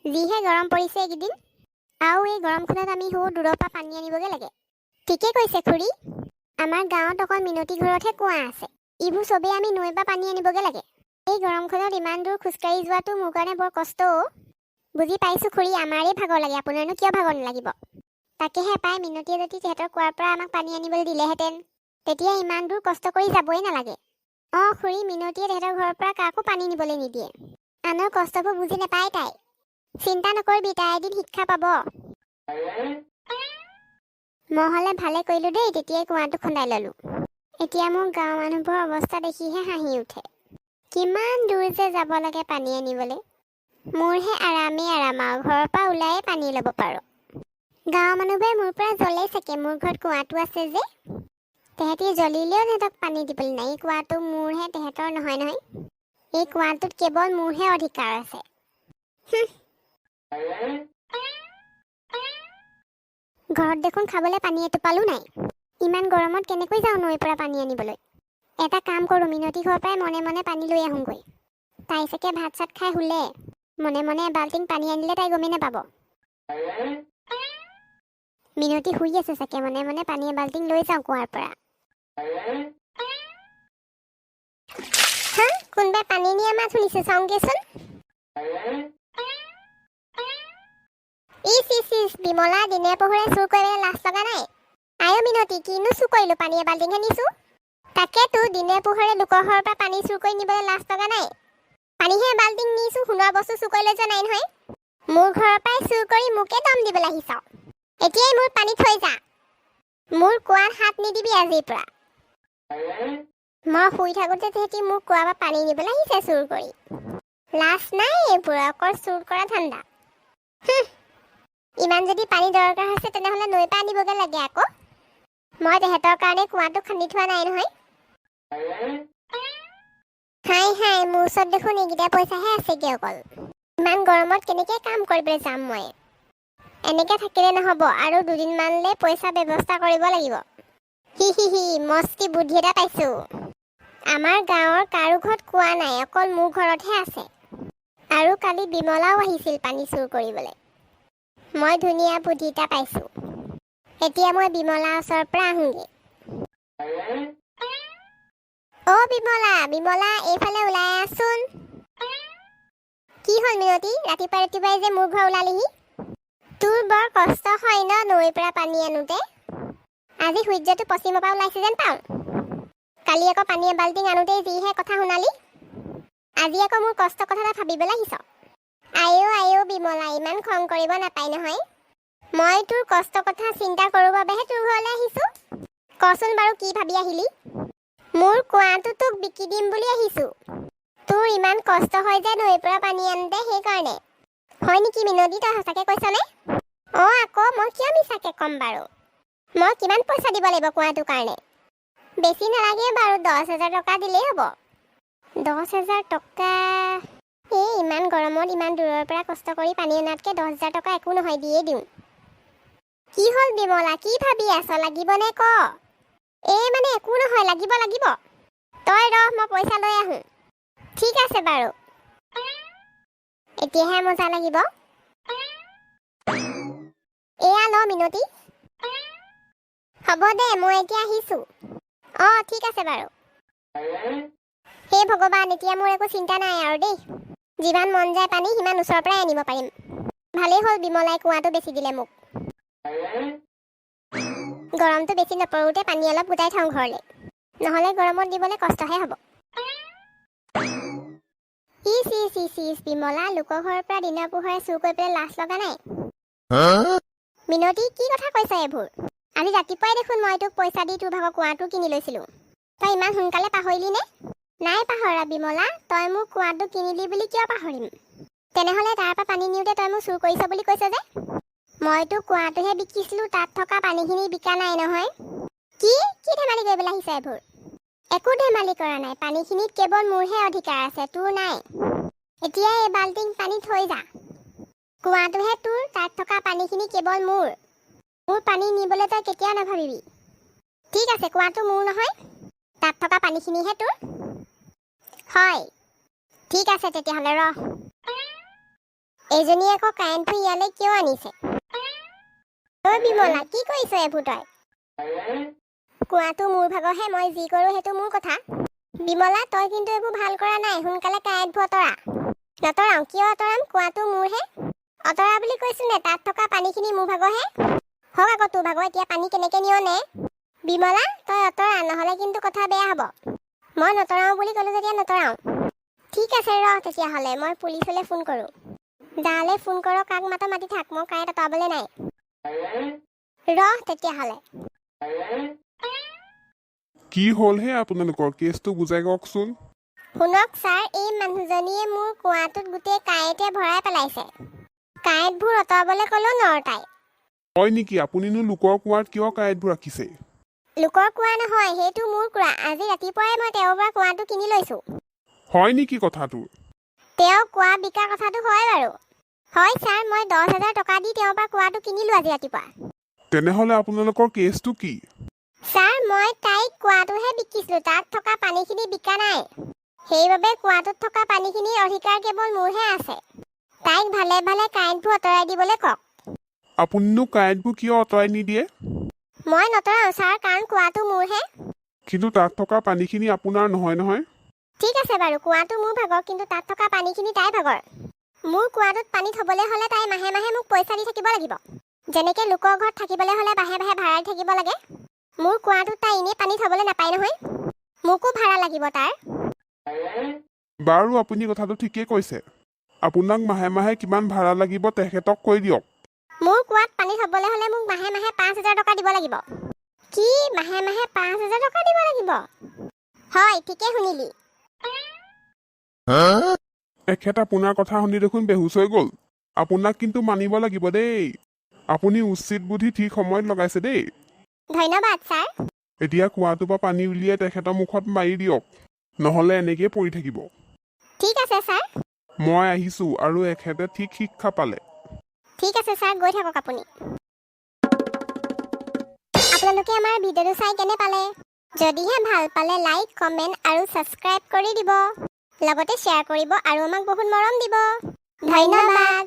যিহে গৰম পৰিছে এইকেইদিন আৰু এই গৰমখনত আমি দূৰৰ পৰা পানী আনিবগে লাগে। ঠিকে কৈছে খুৰী, আমাৰ গাঁৱত অকল মিনতি ঘৰতহে কুঁৱা আছে। ইবোৰ চবেই আমি নৈৰ পৰা পানী আনিবগে লাগে। এই গৰমখনত ইমান দূৰ খোজকাঢ়ি যোৱাটো মোৰ কাৰণে বৰ কষ্ট। বুজি পাইছোঁ খুৰী, আমাৰেই ভাগৰ লাগে, আপোনাৰনো কিয় ভাগৰ নালাগিব। তাকেহে পাই, মিনতিয়ে যদি তেহেঁতৰ কুঁৱাৰ পৰা আমাক পানী আনিবলৈ দিলেহেঁতেন, তেতিয়া ইমান দূৰ কষ্ট কৰি যাবই নালাগে। খুৰী, মিনতিয়ে তেহেঁতৰ ঘৰৰ পৰা কাকো পানী নিবলৈ নিদিয়ে। আনৰ কষ্টবোৰ বুজি নাপায় তাই। চিন্তা নকৰিবি, তাই এদিন শিক্ষা পাব। মই হ'লে ভালে কৰিলোঁ দেই, তেতিয়াই কুঁৱাটো খন্দাই ল'লোঁ। এতিয়া মোৰ গাঁৱৰ মানুহবোৰৰ অৱস্থা দেখিহে হাঁহি উঠে। কিমান দূৰ যে যাব লাগে পানী আনিবলৈ। মোৰহে আৰামেই আৰাম আৰু, ঘৰৰ পৰা ওলায়ে পানী ল'ব পাৰোঁ। গাঁৱৰ মানুহবোৰে মোৰ পৰা জ্বলেই চাগে, মোৰ ঘৰত কুঁৱাটো আছে যে। তেহেঁতি জ্বলিলেও তেহেঁতক পানী দিবলৈ নাই। এই কুঁৱাটো মোৰহে, তেহেঁতৰ নহয় নহয়। এই কুঁৱাটোত কেৱল মোৰহে অধিকাৰ আছে। ঘৰত দেখোন খাবলৈ পানী এটোপালো নাই। ইমান গৰমত কেনেকৈ যাওঁ নৈৰ পৰা পানী আনিবলৈ। এটা কাম কৰোঁ, মিনতি ঘৰৰ পৰাই মনে মনে পানী লৈ আহোঁগৈ। তাই চাগে ভাত চাত খাই শুলে। মনে মনে এবাল্টিং পানী আনিলে তাই গমেই নাপাব। মিনতি শুই আছে চাগে, মনে মনে পানী এবাল্টিং লৈ যাওঁ কুঁৱাৰ পৰা। কোনোবাই পানী নিয়া মাত শুনিছে, চাওঁগেচোন। বিমলা, দিনে পোহৰে চুৰ কৰিবলৈ লাজ লগা নাই? আয়ো মিনতি, কিনো চুৰ কৰিলোঁ, পানী এবাল্টিংহে নিছোঁ। তাকেতো, দিনে পোহৰে লোকৰ ঘৰৰ পৰা পানী চুৰ কৰি নিবলৈ লাজ লগা নাই? পানীহে এবাল্টিং নিছোঁ, সোণৰ বস্তু চুৰ কৰি লৈ যোৱা নাই নহয়। মোৰ ঘৰৰ পৰাই চুৰ কৰি মোকে দম দিবলৈ আহিছ। এতিয়াই মোৰ পানী থৈ যা। মোৰ কুঁৱাত হাত নিদিবি আজিৰ পৰা। মই শুই থাকোঁতে তেহেঁতি মোৰ কুঁৱাৰ পৰা পানী নিবলৈ আহিছে চুৰ কৰি। লাজ নাই এইবোৰ, অকল চুৰ কৰা ধান্দা। ইমান যদি পানী দৰকাৰ হৈছে, তেনেহ'লে নৈৰ পৰা আনিবগে লাগে আকৌ। মই তেহেঁতৰ কাৰণে কুঁৱাটো খান্দি থোৱা নাই নহয়। হাই, মোৰ ওচৰত দেখোন এইকেইটা পইচাহে আছেগে অকল। ইমান গৰমত কেনেকৈ কাম কৰিবলৈ যাম মই? এনেকৈ থাকিলে নহ'ব, আৰু দুদিনমানলৈ পইচা ব্যৱস্থা কৰিব লাগিব। মস্তি বুদ্ধি এটা পাইছোঁ। আমাৰ গাঁৱৰ কাৰো ঘৰত কুঁৱা নাই, অকল মোৰ ঘৰতহে আছে। আৰু কালি বিমলাও আহিছিল পানী চুৰ কৰিবলৈ। মই ধুনীয়া বুদ্ধি এটা পাইছোঁ। এতিয়া মই বিমলাৰ ওচৰৰ পৰা আহোঁগৈ। বিমলা, এইফালে ওলাই আহচোন। কি হ'ল মিনতি, ৰাতিপুৱাই যে মোৰ ঘৰ ওলালিহি? তোৰ বৰ কষ্ট হয় ন নৈৰ পৰা পানী আনোতে? আজি সূৰ্যটো পশ্চিমৰ পৰা ওলাইছে যেন পাওঁ। কালি আকৌ পানী এবাল্টিং আনোতেই যিহে কথা শুনালি। আজি আকৌ মোৰ কষ্ট কথা এটা ভাবিবলৈ আহিছ। আইঅ বিমলা, ইমান খং কৰিব নাপায় নহয়। মই তোৰ কষ্ট কথা চিন্তা কৰোঁ বাবেহে তোৰ ঘৰলৈ আহিছোঁ। কচোন বাৰু, কি ভাবি আহিলি? মোৰ কুঁৱাটো তোক বিকি দিম বুলি আহিছোঁ। তোৰ ইমান কষ্ট হয় যে নৈৰ পৰা পানী আনোতে, সেইকাৰণে। হয় নেকি মিনতি, তই সঁচাকৈ কৈছনে? আকৌ মই কিয় মিছাকৈ ক'ম বাৰু? মই কিমান পইচা দিব লাগিব কুঁৱাটোৰ কাৰণে? বেছি নালাগে বাৰু, 10,000 টকা দিলেই হ'ব। 10,000 টকা? ইমান গৰমত ইমান দূৰৰ পৰা কষ্ট কৰি পানী অনাতকৈ 10,000 টকা একো নহয়, দিয়ে দিওঁ। কি হ'ল বিমলা, কি ভাবি আছ? লাগিবনে ক? মানে একো নহয়, লাগিব। তই ৰহ, মই পইচা লৈ আহোঁ। ঠিক আছে বাৰু। এতিয়াহে মজা লাগিব। এয়া ল মিনতি। হ'ব দে, মই এতিয়া আহিছোঁ। ঠিক আছে বাৰু। হে ভগৱান, এতিয়া মোৰ একো চিন্তা নাই আৰু দেই। যিমান মন যায় পানী সিমান ওচৰৰ পৰাই আনিব পাৰিম। ভালেই হ'ল বিমলাই কুঁৱাটো বেচি দিলে মোক। গৰমটো বেছি নপৰোঁতে পানী অলপ গোটাই থওঁ ঘৰলৈ, নহ'লে গৰমত দিবলৈ কষ্টহে হ'ব। বিমলা, লোকৰ ঘৰৰ পৰা দিনৰ পোহৰে চুৰ কৰি পেলাই লাজ লগা নাই? মিনতি, কি কথা কৈছ এইবোৰ? আজি ৰাতিপুৱাই দেখোন মই তোক পইচা দি তোৰ ভাগৰ কুঁৱাটো কিনি লৈছিলোঁ। তই ইমান সোনকালে পাহৰিলি নে? নাই পাহৰা বিমলা, তই মোক কুঁৱাটো কিনিলি বুলি কিয় পাহৰিম? তেনেহ'লে তাৰ পৰা পানী নিওঁতে তই মোক চুৰ কৰিছ বুলি কৈছ যে? মইতো কুঁৱাটোহে বিকিছিলোঁ, তাত থকা পানীখিনি বিকা নাই নহয়। কি ধেমালি কৰিবলৈ আহিছে এইবোৰ? একো ধেমালি কৰা নাই, পানীখিনিত কেৱল মোৰহে অধিকাৰ আছে, তোৰ নাই। এতিয়াই এবাল্টিং পানী থৈ যা। কুঁৱাটোহে তোৰ, তাত থকা পানীখিনি কেৱল মোৰ। মোৰ পানী নিবলৈ তই কেতিয়াও নাভাবিবি। ঠিক আছে, কুঁৱাটো মোৰ নহয়, তাত থকা পানীখিনিহে তোৰ। হয়, ঠিক আছে তেতিয়াহ'লে, ৰহ। এইজনী আকৌ কাৰেণ্টটো ইয়ালৈ কিয় আনিছে? ঐ বিমলা, কি কৰিছ এইবোৰ তই? কোৱাটো মোৰ ভাগৰহে, মই যি কৰোঁ সেইটো মোৰ কথা। বিমলা, তই কিন্তু এইবোৰ ভাল কৰা নাই। সোনকালে কাৰেণ্টবোৰ অতৰা। নতৰাওঁ, কিয় অতৰাম? কোৱাটো মোৰহে। অতৰা বুলি কৈছোঁ নে? তাত থকা পানীখিনি মোৰ ভাগৰহে। হওক আকৌ তোৰ ভাগৰ, এতিয়া পানী কেনেকৈ নিয় নে? বিমলা, তই অতৰা, নহ'লে কিন্তু কথা বেয়া হ'ব। মই নতৰাওঁ বুলি ক'লোঁ যেতিয়া নতৰাওঁ। ঠিক আছে ৰহ তেতিয়াহ'লে, মই পুলিচলৈ ফোন কৰোঁ। যালৈ ফোন কৰ, কাক মাত মাতি থাক, মই কাৰেণ্ট অতৰাবলৈ নাই। ৰহ তেতিয়াহ'লে। কি হ'ল হে আপোনালোকৰ? কেছটো বুজাই কওকচোন। শুনক ছাৰ, এই মানুহজনীয়ে মোৰ কুঁৱাটোত গোটেই কাঁইটে ভৰাই পেলাইছে। কাঁইটবোৰ অতৰাবলৈ ক'লেও নৰতাই। হয় নেকি? আপুনিনো লোকৰ কুঁৱাত কিয় কাঁইটবোৰ ৰাখিছে? লোকৰ কুঁৱা নহয়, সেইটো মোৰ কুঁৱা। আজি ৰাতিপুৱাই মই তেওঁৰ পৰা কুঁৱাটো কিনি লৈছোঁ। হয় নেকি কথাটো? তেওঁ কুঁৱা বিকা কথাটো হয় বাৰু। হয় ছাৰ, মই 10,000 টকা দি তেওঁৰ পৰা কুঁৱাটো কিনিলোঁ আজি ৰাতিপুৱা। তেনেহ'লে আপোনালোকৰ কেছটো কি? ছাৰ, মই তাইক কুঁৱাটোহে বিকিছিলোঁ, তাত থকা পানীখিনি বিকা নাই। সেইবাবে কুঁৱাটোত থকা পানীখিনিৰ অধিকাৰ কেৱল মোৰহে আছে। তাইক ভালে ভালে কাৰেণ্টবোৰ অতৰাই দিবলৈ কওক। আপুনিনো কাৰেণ্টবোৰ কিয় অঁতৰাই নিদিয়ে? মই নতৰাওঁ ছাৰ, কাৰণ কুঁৱাটো মোৰহে। কিন্তু তাত থকা পানীখিনি আপোনাৰ নহয় নহয়। ঠিক আছে বাৰু, কুঁৱাটো মোৰ ভাগৰ, কিন্তু তাত থকা পানীখিনি তাইৰ ভাগৰ। মোৰ কুঁৱাটোত পানী থ'বলৈ হ'লে তাই মাহে মাহে মোক পইচা দি থাকিব লাগিব। যেনেকৈ লোকৰ ঘৰত থাকিবলৈ হ'লে মাহে মাহে ভাড়া দি থাকিব লাগে। মোৰ কুঁৱাটোত তাই এনেই পানী থ'বলৈ নাপায় নহয়। মোকো ভাড়া লাগিব তাৰ। বাৰু আপুনি কথাটো ঠিকেই কৈছে। আপোনাক মাহে মাহে কিমান ভাড়া লাগিব তেখেতক কৈ দিয়ক। মোৰ কুঁৱাত পানী থ'বলৈ হ'লে মোক মাহে মাহে 5,000 টকা দিব লাগিব। কি? মাহে মাহে 5,000 টকা দিব লাগিব? হয়, ঠিকেই শুনিলি। এখেত আপোনাৰ কথা শুনি দেখোন বেহুচ হৈ গ'ল। আপোনাক কিন্তু মানিব লাগিব দেই। আপুনি উচিত বুদ্ধি ঠিক সময়ত লগাইছে দেই। ধন্যবাদ ছাৰ। এতিয়া কুঁৱাটোৰ পৰা পানী উলিয়াই তেখেতৰ মুখত মাৰি দিয়ক, নহ'লে এনেকেই পৰি থাকিব। ঠিক আছে ছাৰ। মই আহিছোঁ আৰু এখেতে ঠিক শিক্ষা পালে। ঠিক আছে ছাৰ, গৈ থাকক আপুনি। আপোনালোকে আমাৰ ভিডিঅ'টো চাই কেনে পালে? যদিহে ভাল পালে লাইক, কমেণ্ট আৰু ছাবস্ক্ৰাইব কৰি দিব। লগতে শ্বেয়াৰ কৰিব আৰু আমাক বহুত মৰম দিব। ধন্যবাদ।